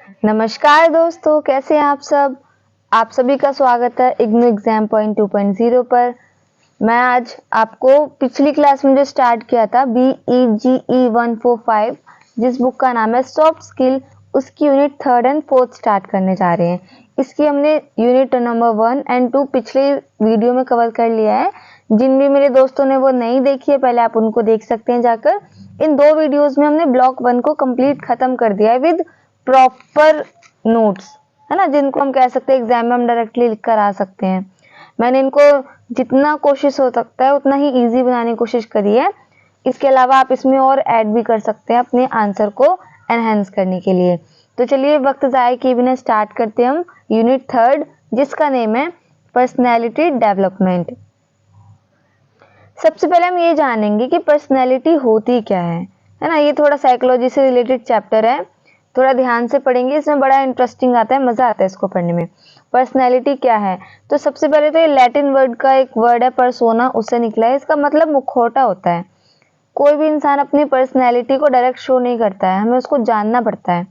नमस्कार दोस्तों, कैसे हैं आप सब। आप सभी का स्वागत है इग्नू एग्जाम पॉइंट 2.0 पर। मैं आज आपको पिछली क्लास में जो स्टार्ट किया था BEGE 145, जिस बुक का नाम है सॉफ्ट स्किल, उसकी unit 3rd and 4th start करने जा रहे हैं। इसकी हमने यूनिट नंबर 1 एंड 2 पिछले वीडियो में कवर कर लिया है। जिन भी मेरे दोस्तों ने वो नहीं देखी है, पहले आप उनको देख सकते हैं जाकर। इन 2 वीडियोस में हमने ब्लॉक 1 को कंप्लीट खत्म कर दिया है विद प्रॉपर नोट्स, है ना, जिनको हम कह सकते हैं एग्जाम में हम डायरेक्टली लिख कर आ सकते हैं। मैंने इनको जितना कोशिश हो सकता है उतना ही इजी बनाने की कोशिश करी है। इसके अलावा आप इसमें और ऐड भी कर सकते हैं अपने आंसर को एनहेंस करने के लिए। तो चलिए वक्त ज़ाया किए बिना स्टार्ट करते हैं हम यूनिट 3rd, जिसका नेम है पर्सनैलिटी डेवलपमेंट। सबसे पहले हम ये जानेंगे कि पर्सनैलिटी होती क्या है ना। ये थोड़ा साइकोलॉजी से रिलेटेड चैप्टर है, थोड़ा ध्यान से पढ़ेंगे, इसमें बड़ा इंटरेस्टिंग आता है, मजा आता है इसको पढ़ने में। पर्सनैलिटी क्या है, तो सबसे पहले तो ये लैटिन वर्ड का एक वर्ड है पर्सोना, उससे निकला है। इसका मतलब मुखौटा होता है। कोई भी इंसान अपनी पर्सनैलिटी को डायरेक्ट शो नहीं करता है, हमें उसको जानना पड़ता है।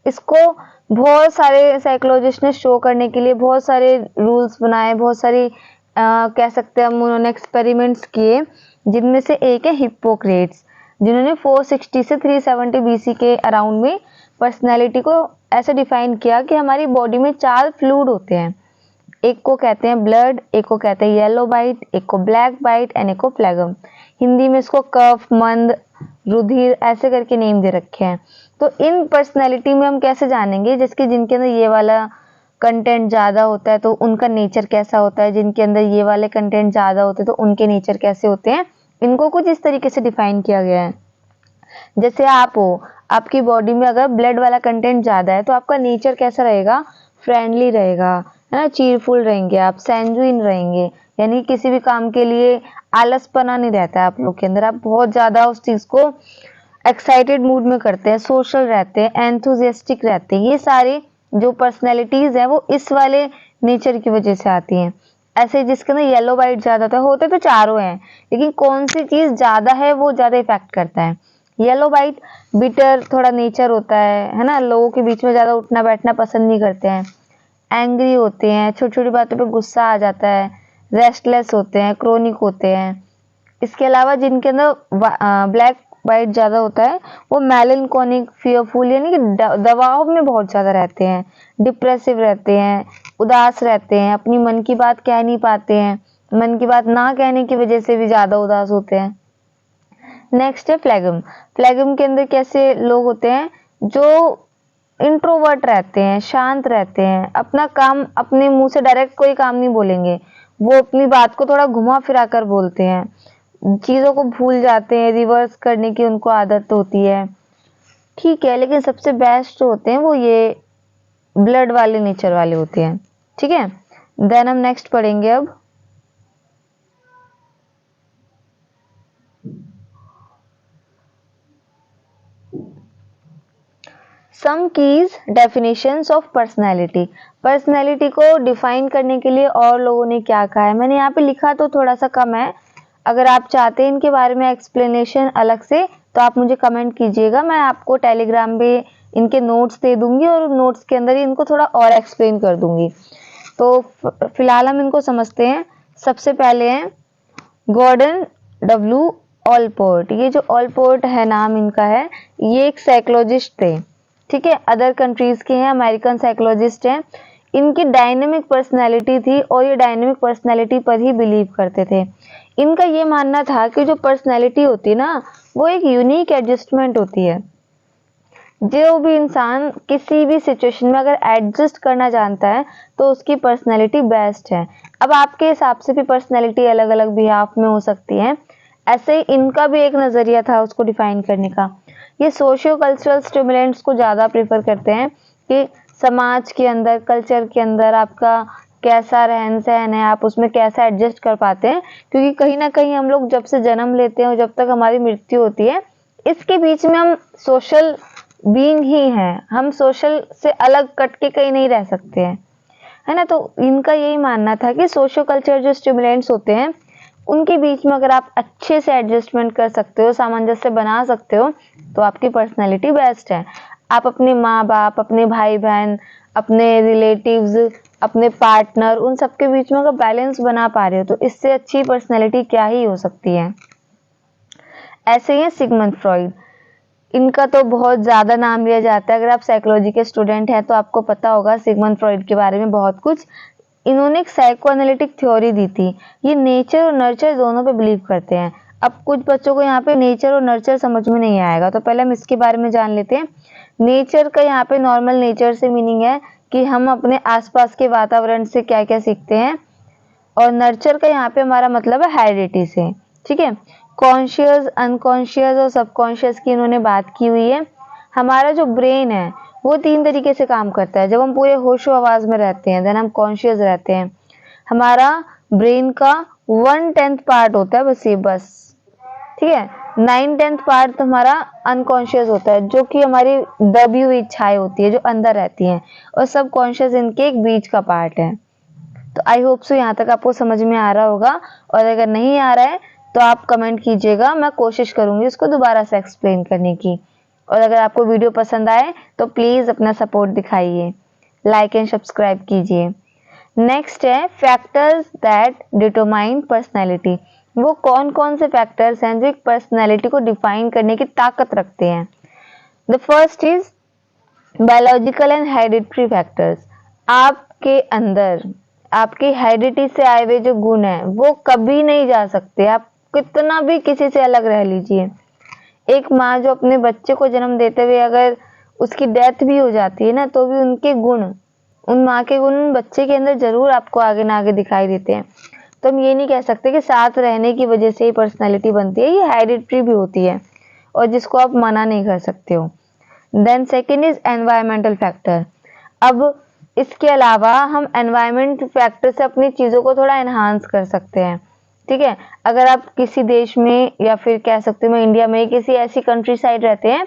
इसको बहुत सारे साइकोलॉजिस्ट ने शो करने के लिए बहुत सारे रूल्स बनाए, बहुत सारी कह सकते हैं हम उन्होंने एक्सपेरिमेंट्स किए, जिनमें से एक है हिप्पोक्रेट्स, जिन्होंने 460 से 370 BC के अराउंड में पर्सनैलिटी को ऐसे डिफाइन किया कि हमारी बॉडी में 4 फ्लूइड होते हैं। एक को कहते हैं ब्लड, एक को कहते हैं येलो बाइट, एक को ब्लैक बाइट एंड एक को फ्लैगम। हिंदी में इसको कफ, मंद, रुधिर ऐसे करके नेम दे रखे हैं। तो इन पर्सनैलिटी में हम कैसे जानेंगे, जिनके अंदर ये वाला कंटेंट ज़्यादा होता है तो उनका नेचर कैसा होता है, जिनके अंदर ये वाले कंटेंट ज़्यादा होते हैं तो उनके नेचर कैसे होते हैं। इनको कुछ इस तरीके से डिफाइन किया गया है। जैसे आप हो, आपकी बॉडी में अगर ब्लड वाला कंटेंट ज़्यादा है तो आपका नेचर कैसा रहेगा, फ्रेंडली रहेगा, है ना, चीरफुल रहेंगे आप, सैंजुइन रहेंगे, यानी किसी भी काम के लिए आलसपना नहीं रहता है आप लोग के अंदर। आप बहुत ज़्यादा उस चीज़ को एक्साइटेड मूड में करते हैं, सोशल रहते हैं, एंथुजियास्टिक रहते हैं। ये सारी जो पर्सनैलिटीज़ हैं वो इस वाले नेचर की वजह से आती हैं। ऐसे जिसके अंदर येलो वाइट ज़्यादा होते तो चारों हैं, लेकिन कौन सी चीज़ ज़्यादा है वो ज़्यादा इफेक्ट करता है। येलो वाइट बिटर थोड़ा नेचर होता है ना, लोगों के बीच में ज़्यादा उठना बैठना पसंद नहीं करते हैं, एंग्री होते हैं, छोटी छोटी बातों पर गुस्सा आ जाता है, रेस्टलेस होते हैं, क्रोनिक होते हैं। इसके अलावा जिनके अंदर ब्लैक वाइट ज़्यादा होता है वो मेलनकोनिक, फियरफुल, यानी कि दबाव में बहुत ज़्यादा रहते हैं, डिप्रेसिव रहते हैं, उदास रहते हैं, अपनी मन की बात कह नहीं पाते हैं, मन की बात ना कहने की वजह से भी ज़्यादा उदास होते हैं। नेक्स्ट है फ्लैगम। फ्लैगम के अंदर कैसे लोग होते हैं, जो इंट्रोवर्ट रहते हैं, शांत रहते हैं, अपना काम अपने मुंह से डायरेक्ट कोई काम नहीं बोलेंगे, वो अपनी बात को थोड़ा घुमा फिरा कर बोलते हैं, चीज़ों को भूल जाते हैं, रिवर्स करने की उनको आदत होती है। ठीक है, लेकिन सबसे बेस्ट होते हैं वो ये ब्लड वाले नेचर वाले होते हैं। ठीक है, देन हम नेक्स्ट पढ़ेंगे अब some keys definitions of personality. पर्सनैलिटी को डिफाइन करने के लिए और लोगों ने क्या कहा है, मैंने यहाँ पे लिखा तो थोड़ा सा कम है। अगर आप चाहते हैं इनके बारे में एक्सप्लेनेशन अलग से तो आप मुझे कमेंट कीजिएगा, मैं आपको टेलीग्राम पे इनके नोट्स दे दूंगी और नोट्स के अंदर ही इनको थोड़ा और एक्सप्लेन कर दूंगी। तो फिलहाल हम इनको समझते हैं। सबसे पहले हैं गॉर्डन डब्ल्यू ऑलपोर्ट। ये जो ऑलपोर्ट है नाम इनका है, ये एक साइकोलॉजिस्ट थे। ठीक है, अदर कंट्रीज के हैं, अमेरिकन साइकोलॉजिस्ट हैं। इनकी डायनेमिक पर्सनैलिटी थी और ये डायनेमिक पर्सनैलिटी पर ही बिलीव करते थे। इनका ये मानना था कि जो पर्सनैलिटी होती है ना, वो एक यूनिक एडजस्टमेंट होती है। जो भी इंसान किसी भी सिचुएशन में अगर एडजस्ट करना जानता है तो उसकी पर्सनैलिटी बेस्ट है। अब आपके हिसाब से भी पर्सनैलिटी अलग अलग बिहाफ में हो सकती है, ऐसे ही इनका भी एक नज़रिया था उसको डिफाइन करने का। ये सोशियो कल्चरल स्टिमुलेंट्स को ज़्यादा प्रेफर करते हैं कि समाज के अंदर, कल्चर के अंदर आपका कैसा रहन सहन है, आप उसमें कैसा एडजस्ट कर पाते हैं। क्योंकि कहीं ना कहीं हम लोग जब से जन्म लेते हैं और जब तक हमारी मृत्यु होती है, इसके बीच में हम सोशल बीइंग ही हैं, हम सोशल से अलग कट के कहीं नहीं रह सकते हैं, है ना। तो इनका यही मानना था कि सोशो कल्चर जो स्टिमुलेंट्स होते हैं उनके बीच में अगर आप अच्छे से एडजस्टमेंट कर सकते हो, सामंजस्य बना सकते हो, तो आपकी पर्सनैलिटी बेस्ट है। आप अपने माँ बाप, अपने भाई बहन, अपने रिलेटिव्स, अपने पार्टनर, उन सबके बीच में अगर बैलेंस बना पा रहे हो तो इससे अच्छी पर्सनैलिटी क्या ही हो सकती है। ऐसे ही है सिगमंड फ्रॉइड, इनका तो बहुत ज़्यादा नाम लिया जाता है। अगर आप साइकोलॉजी के स्टूडेंट हैं तो आपको पता होगा सिगमंड फ्रॉइड के बारे में बहुत कुछ। इन्होंने एक साइको एनालिटिक थ्योरी दी थी। ये नेचर और नर्चर दोनों पे बिलीव करते हैं। अब कुछ बच्चों को यहाँ पे नेचर और नर्चर समझ में नहीं आएगा, तो पहले हम इसके बारे में जान लेते हैं। नेचर का यहाँ पे नॉर्मल नेचर से मीनिंग है कि हम अपने आसपास के वातावरण से क्या क्या सीखते हैं, और नर्चर का यहाँ पे हमारा मतलब है हेरिडिटी से। ठीक है, कॉन्शियस, अनकॉन्शियस और सबकॉन्शियस की इन्होंने बात की हुई है। हमारा जो ब्रेन है वो 3 तरीके से काम करता है। जब हम पूरे होशो आवाज में रहते हैं देन हम कॉन्शियस रहते हैं। हमारा ब्रेन का 1/10 पार्ट होता है बस, ये बस, ठीक है। 9/10 पार्ट तो हमारा अनकॉन्शियस होता है, जो कि हमारी दबी हुई इच्छाएं होती है जो अंदर रहती हैं, और सब कॉन्शियस इनके एक बीच का पार्ट है। तो आई होप सो यहाँ तक आपको समझ में आ रहा होगा, और अगर नहीं आ रहा है तो आप कमेंट कीजिएगा, मैं कोशिश करूंगी इसको दोबारा से एक्सप्लेन करने की। और अगर आपको वीडियो पसंद आए तो प्लीज अपना सपोर्ट दिखाइए, लाइक एंड सब्सक्राइब कीजिए। नेक्स्ट है फैक्टर्स दैट डिटरमाइन पर्सनैलिटी। वो कौन कौन से फैक्टर्स हैं जो एक पर्सनैलिटी को डिफाइन करने की ताकत रखते हैं। The first is biological and hereditary factors. आपके अंदर आपकी हेरिडिटी से आए हुए जो गुण हैं वो कभी नहीं जा सकते, आप कितना भी किसी से अलग रह लीजिए। एक माँ जो अपने बच्चे को जन्म देते हुए अगर उसकी डेथ भी हो जाती है ना, तो भी उनके गुण, उन माँ के गुण बच्चे के अंदर जरूर आपको आगे ना आगे दिखाई देते हैं। तो हम ये नहीं कह सकते कि साथ रहने की वजह से ही पर्सनैलिटी बनती है, ये हेरिडिटरी भी होती है और जिसको आप मना नहीं कर सकते हो। Then second is environmental factor. अब इसके अलावा हम एनवायरमेंट फैक्टर से अपनी चीज़ों को थोड़ा एनहांस कर सकते हैं। ठीक है, अगर आप किसी देश में या फिर कह सकते हो इंडिया में किसी ऐसी कंट्री साइड रहते हैं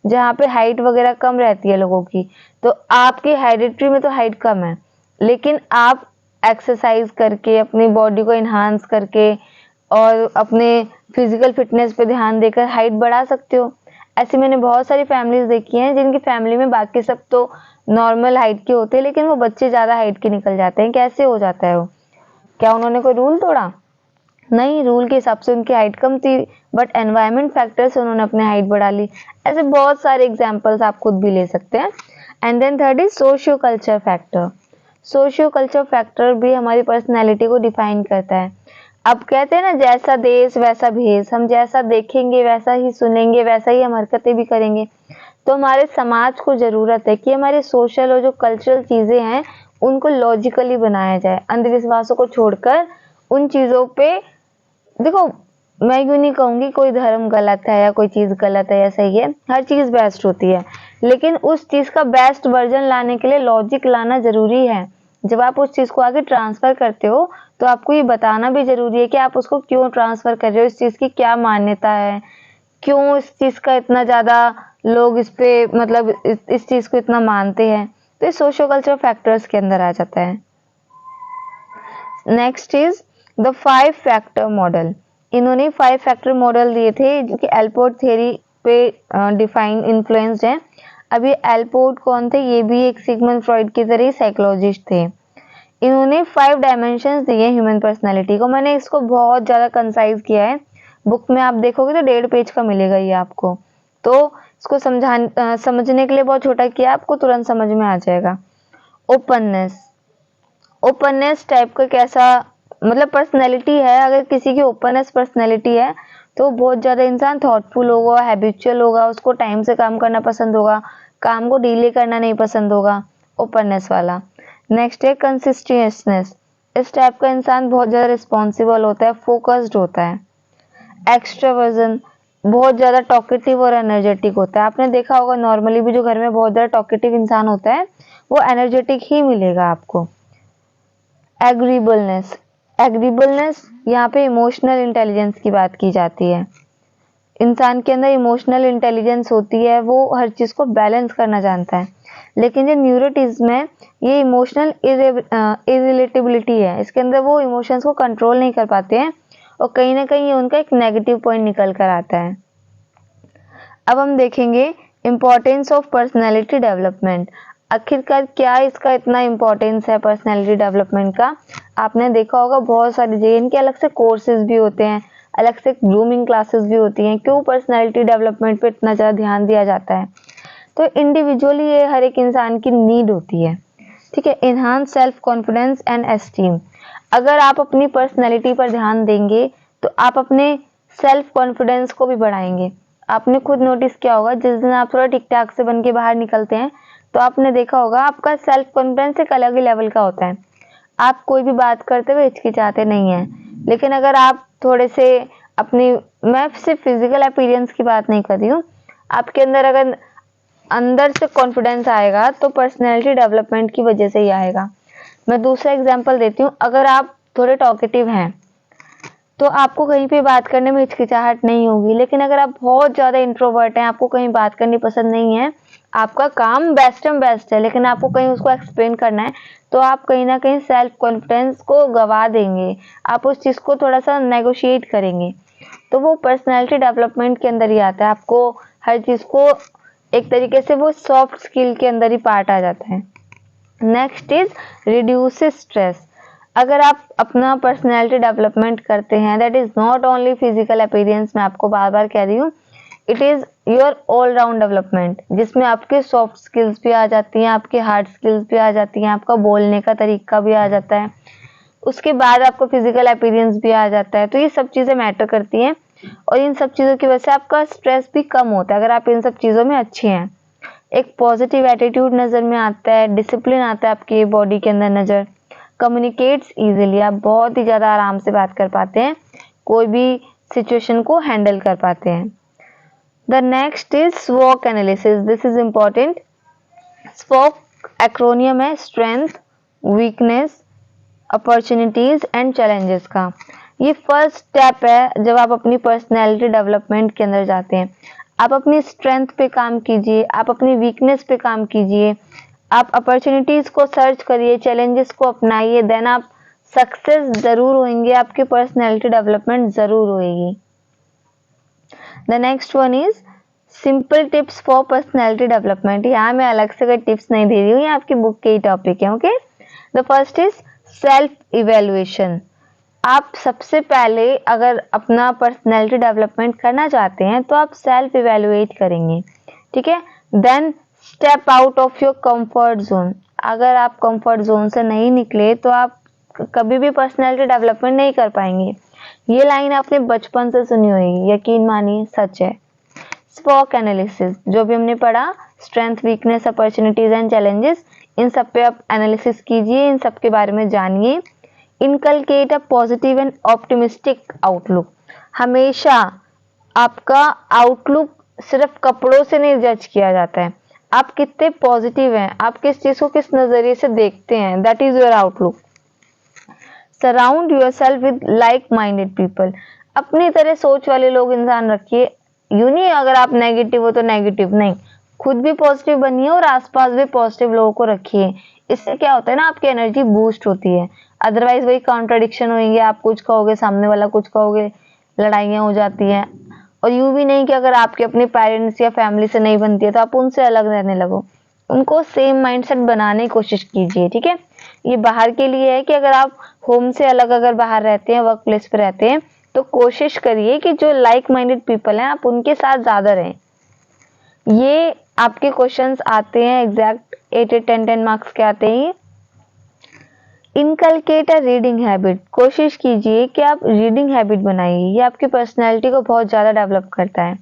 जहाँ पे हाइट वगैरह कम रहती है लोगों की, तो आपकी हेरिडिटरी में तो हाइट कम है, लेकिन आप एक्सरसाइज करके अपनी बॉडी को इन्हांस करके और अपने फिजिकल फिटनेस पे ध्यान देकर हाइट बढ़ा सकते हो। ऐसे मैंने बहुत सारी फैमिलीज देखी हैं जिनकी फैमिली में बाकी सब तो नॉर्मल हाइट के होते हैं, लेकिन वो बच्चे ज्यादा हाइट के निकल जाते हैं। कैसे हो जाता है वो? क्या उन्होंने कोई रूल तोड़ा? नहीं, रूल के हिसाब से उनकी हाइट कम थी, बट एनवायरमेंट फैक्टर से उन्होंने अपनी हाइट बढ़ा ली। ऐसे बहुत सारे एग्जाम्पल्स आप खुद भी ले सकते हैं। And then third is socio culture factor. Socio culture factor भी हमारी पर्सनैलिटी को डिफाइन करता है। अब कहते हैं ना, जैसा देश वैसा भेष, हम जैसा देखेंगे वैसा ही सुनेंगे, वैसा ही हम हरकतें भी करेंगे। तो हमारे समाज को जरूरत है कि हमारे सोशल और जो कल्चरल चीजें हैं उनको लॉजिकली बनाया जाए, अंधविश्वासों को छोड़कर उन चीजों पे। देखो, मैं यूं नहीं कहूंगी कोई धर्म गलत है या कोई चीज गलत है या सही है, हर चीज बेस्ट होती है, लेकिन उस चीज का बेस्ट वर्जन लाने के लिए लॉजिक लाना जरूरी है। जब आप उस चीज को आगे ट्रांसफर करते हो तो आपको ये बताना भी जरूरी है कि आप उसको क्यों ट्रांसफर कर रहे हो, इस चीज की क्या मान्यता है, क्यों इस चीज का इतना ज्यादा लोग इस पे मतलब इस चीज को इतना मानते हैं। तो ये सोशो कल्चर फैक्टर्स के अंदर आ जाता है। Next is the 5 factor model. इन्होंने 5 फैक्टर मॉडल दिए थे जो कि एल्पोर्ट थ्योरी पे डिफाइन इन्फ्लुएंस्ड है। अब ये एल्पोर्ट कौन थे? ये भी एक सिगमंड फ्रॉइड की तरह साइकोलॉजिस्ट थे। इन्होंने 5 डायमेंशंस दिए ह्यूमन पर्सनैलिटी को। मैंने इसको बहुत ज़्यादा कंसाइज किया है, बुक में आप देखोगे तो 1.5 पेज का मिलेगा ये आपको। तो इसको समझने के लिए बहुत छोटा किया, आपको तुरंत समझ में आ जाएगा। ओपननेस, ओपननेस टाइप का कैसा मतलब पर्सनैलिटी है। अगर किसी की ओपननेस पर्सनैलिटी है तो बहुत ज़्यादा इंसान थॉटफुल होगा, हैबिचुअल होगा, उसको टाइम से काम करना पसंद होगा, काम को डिले करना नहीं पसंद होगा, ओपननेस वाला। नेक्स्ट है कंसिस्टेंटनेस। इस टाइप का इंसान बहुत ज़्यादा रिस्पॉन्सिबल होता है, फोकस्ड होता है। एक्सट्रावर्जन, बहुत ज़्यादा टॉकेटिव और एनर्जेटिक होता है। आपने देखा होगा नॉर्मली भी जो घर में बहुत ज़्यादा टॉकेटिव इंसान होता है वो एनर्जेटिक ही मिलेगा आपको। एग्रीबलनेस, एग्रीबलनेस यहाँ पे इमोशनल इंटेलिजेंस की बात की जाती है। इंसान के अंदर इमोशनल इंटेलिजेंस होती है, वो हर चीज़ को बैलेंस करना जानता है। लेकिन जो न्यूरोटिज्म है ये इमोशनल इरिलेटेबिलिटी है, इसके अंदर वो इमोशंस को कंट्रोल नहीं कर पाते हैं और कहीं ना कहीं ये उनका एक नेगेटिव पॉइंट निकल कर आता है। अब हम देखेंगे इम्पोर्टेंस ऑफ पर्सनैलिटी डेवलपमेंट। आखिरकार क्या इसका इतना इम्पोर्टेंस है पर्सनैलिटी डेवलपमेंट का? आपने देखा होगा बहुत सारी जगह इनके अलग से कोर्सेज भी होते हैं, अलग से ग्रूमिंग क्लासेस भी होती हैं। क्यों पर्सनैलिटी डेवलपमेंट पे इतना ज़्यादा ध्यान दिया जाता है? तो इंडिविजुअली ये हर एक इंसान की नीड होती है, ठीक है। Enhance self confidence and esteem. अगर आप अपनी पर्सनैलिटी पर ध्यान देंगे तो आप अपने सेल्फ कॉन्फिडेंस को भी बढ़ाएंगे। आपने खुद नोटिस किया होगा जिस दिन आप थोड़ा ठीक ठाक से बन के बाहर निकलते हैं तो आपने देखा होगा आपका सेल्फ कॉन्फिडेंस एक अलग ही लेवल का होता है। आप कोई भी बात करते हुए हिचकिचाते नहीं हैं। लेकिन अगर आप थोड़े से अपनी, मैं सिर्फ फिजिकल अपीयरेंस की बात नहीं कर रही हूँ, आपके अंदर अगर अंदर से कॉन्फिडेंस आएगा तो पर्सनैलिटी डेवलपमेंट की वजह से ही आएगा। मैं दूसरा एग्जांपल देती हूँ। अगर आप थोड़े टॉकेटिव हैं तो आपको कहीं पे बात करने में हिचकिचाहट नहीं होगी। लेकिन अगर आप बहुत ज़्यादा इंट्रोवर्ट हैं, आपको कहीं बात करनी पसंद नहीं है, आपका काम बेस्ट है लेकिन आपको कहीं उसको एक्सप्लेन करना है, तो आप कहीं ना कहीं सेल्फ कॉन्फिडेंस को गवा देंगे। आप उस चीज़ को थोड़ा सा नेगोशिएट करेंगे। तो वो पर्सनैलिटी डेवलपमेंट के अंदर ही आता है। आपको हर चीज़ को एक तरीके से वो सॉफ्ट स्किल के अंदर ही पार्ट आ जाता है। Next is reduce stress. अगर आप अपना पर्सनैलिटी डेवलपमेंट करते हैं, that is not only physical appearance, मैं आपको बार बार कह रही हूँ, it is your all round development, जिसमें आपके सॉफ्ट स्किल्स भी आ जाती हैं, आपके हार्ड स्किल्स भी आ जाती हैं, आपका बोलने का तरीका भी आ जाता है, उसके बाद आपको फिजिकल अपीयरेंस भी आ जाता है। तो ये सब चीज़ें मैटर करती हैं और इन सब चीज़ों की वजह से आपका स्ट्रेस भी कम होता है अगर आप इन सब चीज़ों में अच्छे हैं। एक पॉजिटिव एटीट्यूड नज़र में आता है, डिसिप्लिन आता है आपकी बॉडी के अंदर नज़र, कम्युनिकेट्स इजीली, आप बहुत ही ज़्यादा आराम से बात कर पाते हैं, कोई भी सिचुएशन को हैंडल कर पाते हैं। द नेक्स्ट इज स्वॉक एनालिसिस, दिस इज इम्पॉर्टेंट। स्वॉक एक्रोनियम है strength, weakness, opportunities and challenges का। ये फर्स्ट स्टेप है जब आप अपनी पर्सनैलिटी डेवलपमेंट के अंदर जाते हैं। आप अपनी स्ट्रेंथ पे काम कीजिए, आप अपनी वीकनेस पे काम कीजिए, आप अपॉर्चुनिटीज को सर्च करिए, चैलेंजेस को अपनाइए, देन आप सक्सेस जरूर होंगे, आपकी पर्सनैलिटी डेवलपमेंट जरूर होएगी। The next one is simple tips for personality development. यहाँ मैं अलग से कोई टिप्स नहीं दे रही हूँ, ये आपकी बुक के ही टॉपिक है, okay. The first is self evaluation. आप सबसे पहले अगर अपना पर्सनैलिटी डेवलपमेंट करना चाहते हैं तो आप सेल्फ इवेल्युएट करेंगे, ठीक है। Then step out of your comfort zone. अगर आप कंफर्ट जोन से नहीं निकले तो आप कभी भी पर्सनैलिटी डेवलपमेंट नहीं कर पाएंगे। ये लाइन आपने बचपन से सुनी होगी, यकीन मानिए सच है। स्वॉक एनालिसिस जो भी हमने पढ़ा, strength, weakness, opportunities and challenges, इन सब पे आप एनालिसिस कीजिए, इन सब के बारे में जानिए। Inculcate a positive and optimistic outlook. हमेशा आपका आउटलुक सिर्फ कपड़ों से नहीं जज किया जाता है, आप कितने पॉजिटिव हैं, आप किस चीज को किस नजरिए से देखते हैं, that is your outlook. Surround yourself with like minded people. अपनी तरह सोच वाले लोग इंसान रखिए। यूं नहीं अगर आप नेगेटिव हो तो नेगेटिव नहीं, खुद भी पॉजिटिव बनिए और आसपास भी पॉजिटिव लोगों को रखिए। इससे क्या होता है ना, आपकी एनर्जी बूस्ट होती है। अदरवाइज वही कॉन्ट्रडिक्शन होंगे, आप कुछ कहोगे, सामने वाला कुछ कहोगे, लड़ाइयाँ हो जाती हैं। और यूं भी नहीं कि अगर आपके अपने पेरेंट्स या फैमिली से नहीं बनती है तो आप उनसे अलग रहने लगो, उनको सेम माइंडसेट बनाने की कोशिश कीजिए, ठीक है। ये बाहर के लिए है कि अगर आप होम से अलग अगर बाहर रहते हैं, वर्क प्लेस पे रहते हैं, तो कोशिश करिए कि जो लाइक माइंडेड पीपल हैं आप उनके साथ ज्यादा रहें। ये आपके क्वेश्चंस आते हैं एग्जैक्ट 8-10 मार्क्स के आते हैं। Inculcate a reading habit. कोशिश कीजिए कि आप रीडिंग हैबिट बनाइए, ये आपकी पर्सनैलिटी को बहुत ज़्यादा डेवलप करता है।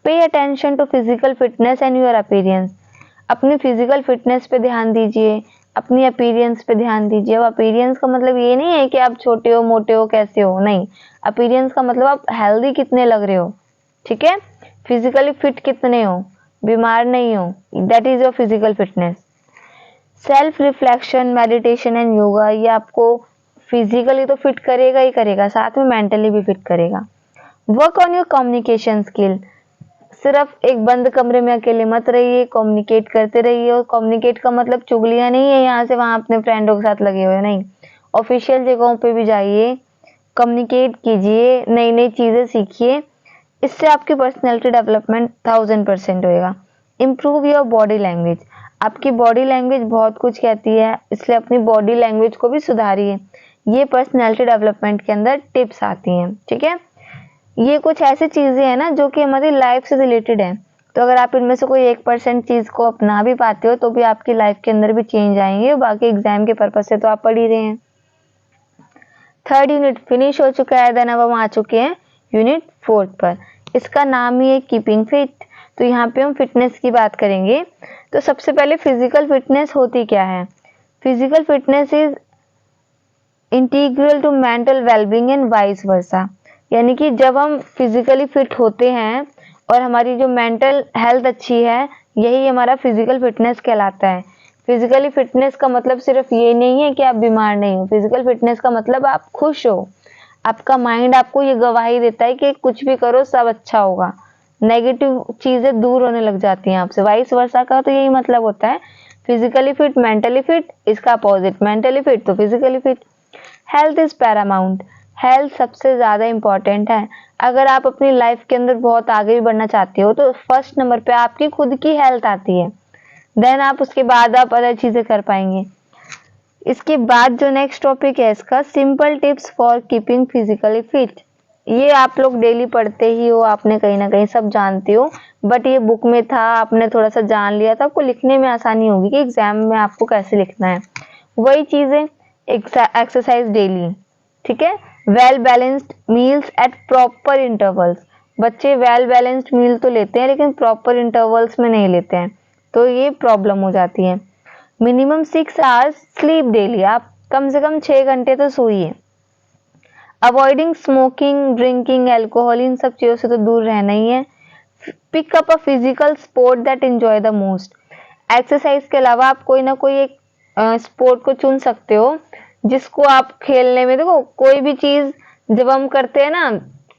Pay attention to physical fitness and your appearance. अपनी फिजिकल फिटनेस पे ध्यान दीजिए, अपनी अपीयरेंस पे ध्यान दीजिए। अब अपीयरेंस का मतलब ये नहीं है कि आप छोटे हो, मोटे हो, कैसे हो, नहीं। अपीयरेंस का मतलब आप हेल्दी कितने लग रहे हो, ठीक है, फिजिकली फिट कितने हो, बीमार नहीं हो, that is your physical fitness. Self reflection, meditation and yoga, ये आपको फिजिकली तो फिट करेगा ही करेगा, साथ में मेंटली भी फिट करेगा। Work on your communication skill. सिर्फ एक बंद कमरे में अकेले मत रहिए, कम्युनिकेट करते रहिए। और कम्युनिकेट का मतलब चुगलियां नहीं है यहाँ से वहां अपने फ्रेंडों के साथ लगे हुए, नहीं। ऑफिशियल जगहों पे भी जाइए, कम्युनिकेट कीजिए, नई नई चीजें सीखिए। इससे आपकी पर्सनैलिटी डेवलपमेंट 1000% होएगा। इम्प्रूव योर बॉडी लैंग्वेज, आपकी बॉडी लैंग्वेज बहुत कुछ कहती है, इसलिए अपनी बॉडी लैंग्वेज को भी सुधारिए। ये पर्सनैलिटी डेवलपमेंट के अंदर टिप्स आती हैं, ठीक है। ये कुछ ऐसी चीज़ें हैं ना जो कि हमारी लाइफ से रिलेटेड है, तो अगर आप इनमें से कोई 1% चीज़ को अपना भी पाते हो तो भी आपकी लाइफ के अंदर भी चेंज आएंगे। बाकी एग्जाम के पर्पज से तो आप पढ़ ही रहे हैं। 3rd यूनिट फिनिश हो चुका है, देन अब हम आ चुके हैं यूनिट 4 पर। इसका नाम ही है कीपिंग फिट। तो यहाँ पे हम फिटनेस की बात करेंगे। तो सबसे पहले फिजिकल फिटनेस होती क्या है? Physical fitness is integral to mental wellbeing and vice versa, यानी कि जब हम फिजिकली फिट होते हैं और हमारी जो मेंटल हेल्थ अच्छी है, यही हमारा फिजिकल फिटनेस कहलाता है। फिजिकली फिटनेस का मतलब सिर्फ ये नहीं है कि आप बीमार नहीं हो। फिजिकल फिटनेस का मतलब आप खुश हो, आपका माइंड आपको ये गवाही देता है कि कुछ भी करो सब अच्छा होगा, नेगेटिव चीजें दूर होने लग जाती हैं आपसे। वाइस वर्सा का तो यही मतलब होता है, फिजिकली फिट मेंटली फिट, इसका अपोजिट मेंटली फिट तो physically fit. Health is Paramount, health सबसे ज़्यादा इम्पॉर्टेंट है। अगर आप अपनी लाइफ के अंदर बहुत आगे भी बढ़ना चाहते हो तो फर्स्ट नंबर पे आपकी खुद की हेल्थ आती है, देन आप उसके बाद आप अदर चीज़ें कर पाएंगे। इसके बाद जो नेक्स्ट टॉपिक है इसका, simple tips for keeping physically fit. ये आप लोग डेली पढ़ते ही हो, आपने कहीं ना कहीं सब जानते हो, बट ये बुक में था, आपने थोड़ा सा जान लिया था, आपको लिखने में आसानी होगी कि एग्जाम में आपको कैसे लिखना है। वही चीज़ें, एक्सरसाइज डेली, ठीक है। Well balanced meals at proper intervals, बच्चे वेल बैलेंस्ड मील तो लेते हैं लेकिन प्रॉपर इंटरवल्स में नहीं लेते हैं, तो ये प्रॉब्लम हो जाती है। मिनिमम 6 आवर्स स्लीप डेली, आप कम से कम 6 घंटे तो सोइए। अवॉइडिंग स्मोकिंग ड्रिंकिंग एल्कोहल, इन सब चीज़ों से तो दूर रहना ही है। Pick up a physical sport that enjoy the most, exercise के अलावा आप कोई ना कोई एक स्पोर्ट को चुन सकते हो जिसको आप खेलने में, देखो कोई भी चीज जब हम करते हैं ना,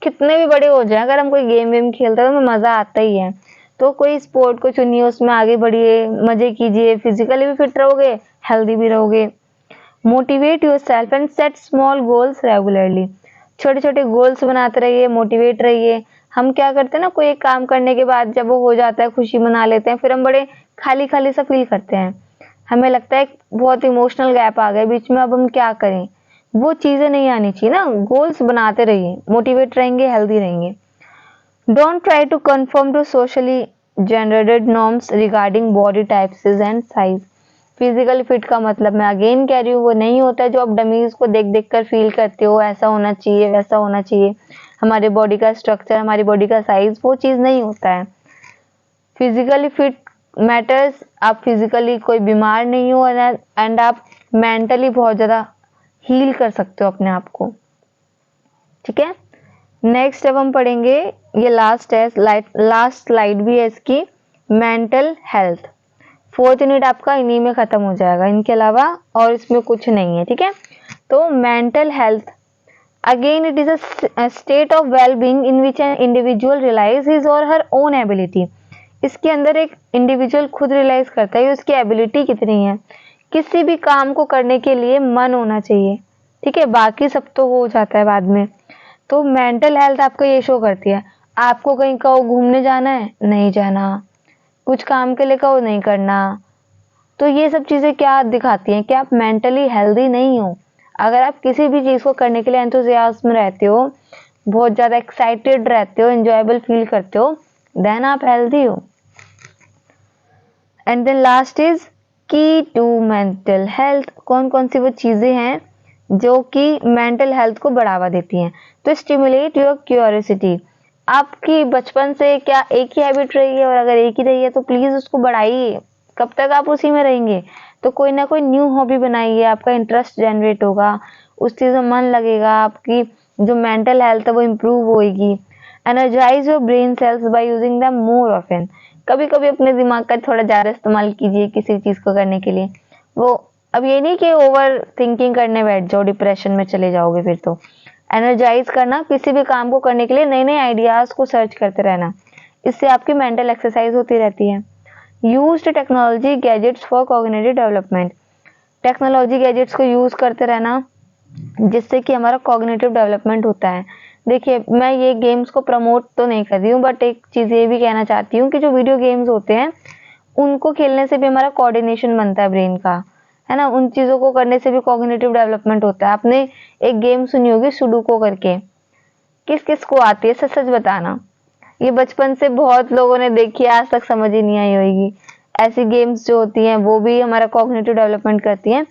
कितने भी बड़े हो जाए, अगर हम कोई गेम वेम खेलते हैं तो हमें मजा आता ही है। तो कोई स्पोर्ट को चुनिए, उसमें आगे बढ़िए, मजे कीजिए, फिजिकली भी फिट रहोगे, हेल्दी भी रहोगे। Motivate your self and set small goals regularly, छोटे छोटे गोल्स बनाते रहिए, मोटिवेट रहिए। हम क्या करते हैं ना, कोई एक काम करने के बाद जब वो हो जाता है, खुशी मना लेते हैं, फिर हम बड़े खाली खाली सा फील करते हैं, हमें लगता है बहुत इमोशनल गैप आ गया बीच में, अब हम क्या करें। वो चीजें नहीं आनी चाहिए ना, गोल्स बनाते रहिए, मोटिवेट रहेंगे, हेल्दी रहेंगे। Don't try to conform to socially generated norms regarding body types and size. Physical fit का मतलब मैं अगेन कह रही हूँ, वो नहीं होता है जो आप डमीज को देख देख कर फील करते हो, ऐसा होना चाहिए वैसा होना चाहिए, हमारे बॉडी का स्ट्रक्चर, हमारी बॉडी का साइज, वो चीज़ नहीं होता है। फिजिकली फिट मैटर्स, आप फिजिकली कोई बीमार नहीं हो एंड आप मेंटली बहुत ज़्यादा हील कर सकते हो अपने आप को, ठीक है। नेक्स्ट अब हम पढ़ेंगे, ये लास्ट है, लास्ट स्लाइड भी है इसकी, मेंटल हेल्थ। 4th यूनिट आपका इन्हीं में खत्म हो जाएगा, इनके अलावा और इसमें कुछ नहीं है, ठीक है। तो mental health again it is a state of well being in which an individual realize his और हर ओन एबिलिटी। इसके अंदर एक इंडिविजुअल खुद रियलाइज करता है उसकी एबिलिटी कितनी है। किसी भी काम को करने के लिए मन होना चाहिए, ठीक है, बाकी सब तो हो जाता है बाद में। तो मेंटल हेल्थ आपको ये शो करती है, आपको कहीं कहो घूमने जाना है, नहीं जाना, कुछ काम के लिए कहो, नहीं करना। तो ये सब चीज़ें क्या दिखाती हैं कि आप मेंटली हेल्दी नहीं हो। अगर आप किसी भी चीज़ को करने के लिए एंथुसियाज्म रहते हो, बहुत ज़्यादा एक्साइटेड रहते हो, एंजॉयबल फील करते हो, देन आप हेल्दी हो। एंड देन लास्ट इज की टू मेंटल हेल्थ, कौन कौन सी वो चीज़ें हैं जो कि मेंटल हेल्थ को बढ़ावा देती हैं। तो स्टिमुलेट योर क्यूरियोसिटी, आपकी बचपन से क्या एक ही हैबिट रही है, और अगर एक ही रही है तो प्लीज़ उसको बढ़ाइए। कब तक आप उसी में रहेंगे, तो कोई ना कोई न्यू हॉबी बनाइए, आपका इंटरेस्ट जनरेट होगा, उस चीज़ में मन लगेगा, आपकी जो मेंटल हेल्थ है वो इम्प्रूव होएगी। Energize your brain cells by using them more often, कभी कभी अपने दिमाग का थोड़ा ज़्यादा इस्तेमाल कीजिए किसी चीज़ को करने के लिए। वो अब ये नहीं कि ओवर थिंकिंग करने बैठ जाओ, डिप्रेशन में चले जाओगे फिर तो। एनर्जाइज करना, किसी भी काम को करने के लिए नए नए आइडियाज़ को सर्च करते रहना, इससे आपकी मेंटल एक्सरसाइज होती रहती है। Used technology gadgets for cognitive development, technology gadgets को यूज़ करते रहना जिससे कि हमारा कॉग्निटिव डेवलपमेंट होता है। देखिए मैं ये गेम्स को प्रमोट तो नहीं कर रही हूँ, बट एक चीज़ ये भी कहना चाहती हूँ कि जो वीडियो गेम्स होते हैं उनको खेलने से भी हमारा कोऑर्डिनेशन बनता है ब्रेन का, है ना। उन चीज़ों को करने से भी कॉग्निटिव डेवलपमेंट होता है। आपने एक गेम सुनी होगी सुडोकू करके, किस किस को आती है, सच सच बताना। ये बचपन से बहुत लोगों ने देखी है, आज तक समझ ही नहीं आई होगी। ऐसी गेम्स जो होती हैं वो भी हमारा कॉग्निटिव डेवलपमेंट करती हैं।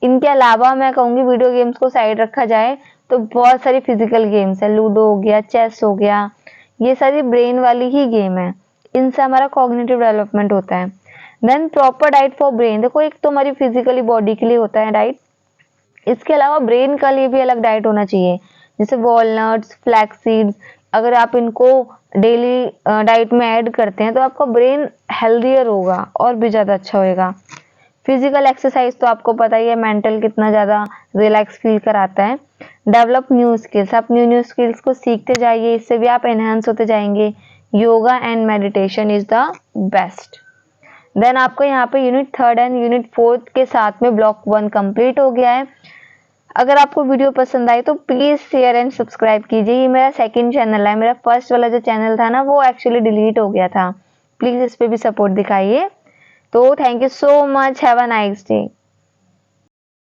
इनके अलावा मैं कहूँगी वीडियो गेम्स को साइड रखा जाए तो बहुत सारी फिजिकल गेम्स है, लूडो हो गया, चेस हो गया, ये सारी ब्रेन वाली ही गेम है। इनसे हमारा कॉग्निटिव डेवलपमेंट होता है। Then proper diet for brain, देखो एक तो हमारी फिजिकली बॉडी के लिए होता है डाइट, इसके अलावा ब्रेन का लिए भी अलग डाइट होना चाहिए, जैसे वॉलनट्स, फ्लैक्स सीड्स। अगर आप इनको डेली डाइट में ऐड करते हैं तो आपका ब्रेन हेल्दियर होगा और भी ज़्यादा अच्छा होएगा। फिजिकल एक्सरसाइज तो आपको पता ही है मेंटल कितना ज़्यादा रिलैक्स फील कराता है। डेवलप न्यू स्किल्स, आप न्यू न्यू स्किल्स को सीखते जाइए, इससे भी आप एनहांस होते जाएंगे। Yoga and meditation is the best. Then आपको यहाँ पे यूनिट 3 एंड यूनिट 4 के साथ में ब्लॉक 1 कंप्लीट हो गया है। अगर आपको वीडियो पसंद आई तो प्लीज शेयर एंड सब्सक्राइब कीजिए। ये मेरा सेकंड चैनल है, मेरा फर्स्ट वाला जो चैनल था ना वो एक्चुअली डिलीट हो गया था। प्लीज इस पे भी सपोर्ट दिखाइए। तो thank you so much, have a nice day.